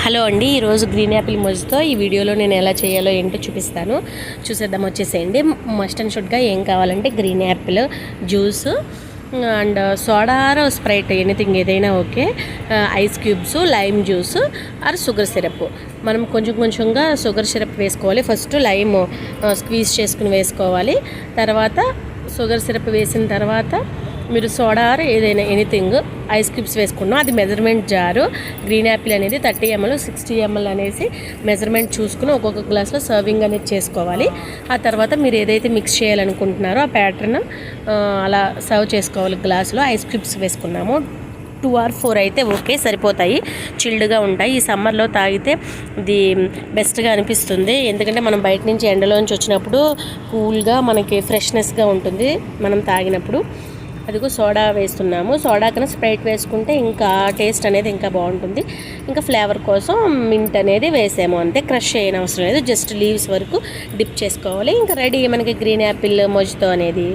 Hello అండి, ఈరోజు green Apple మొజ్తో ఈ వీడియోలో నేను ఎలా చేయాలో ఏంటో చూపిస్తాను. చూసేద్దాం, వచ్చేసేయండి. మస్ట్ అండ్ షుడ్గా ఏం కావాలంటే green apple juice and soda or Sprite, anything ఏదైనా okay, ice cubes, lime juice or sugar syrup. మనం కొంచెం కొంచెంగా షుగర్ సిరప్ వేసుకోవాలి. ఫస్ట్ లైమ్ స్క్వీజ్ చేసుకుని వేసుకోవాలి. తర్వాత షుగర్ సిరప్ వేసిన తర్వాత మీరు సోడా ఆర్ ఏదైనా ఎనీథింగ్ ఐస్ క్యూబ్స్ వేసుకున్నాం. అది మెజర్మెంట్ జారు. గ్రీన్ యాపిల్ అనేది 30 ml 60 ml అనేసి మెజర్మెంట్ చూసుకుని ఒక్కొక్క గ్లాస్లో సర్వింగ్ అనేది చేసుకోవాలి. ఆ తర్వాత మీరు ఏదైతే మిక్స్ చేయాలనుకుంటున్నారో ఆ ప్యాటర్న్ అలా సర్వ్ చేసుకోవాలి. గ్లాసులో ఐస్ క్యూబ్స్ వేసుకున్నాము. 2 or 4 అయితే ఓకే, సరిపోతాయి. చిల్డ్గా ఉంటాయి. ఈ సమ్మర్లో తాగితే ఇది బెస్ట్గా అనిపిస్తుంది. ఎందుకంటే మనం బయట నుంచి ఎండలోంచి వచ్చినప్పుడు కూల్గా మనకి ఫ్రెష్నెస్గా ఉంటుంది మనం తాగినప్పుడు. అదిగో సోడా వేస్తున్నాము. సోడా కన్నా స్ప్రైట్ వేసుకుంటే ఇంకా టేస్ట్ అనేది ఇంకా బాగుంటుంది. ఇంకా ఫ్లేవర్ కోసం మింట్ అనేది వేసాము అంతే. క్రష్ చేయని అవసరం లేదు, జస్ట్ లీవ్స్ వరకు డిప్ చేసుకోవాలి. ఇంకా రెడీ మనకి గ్రీన్ యాపిల్ మొజ్తో అనేది.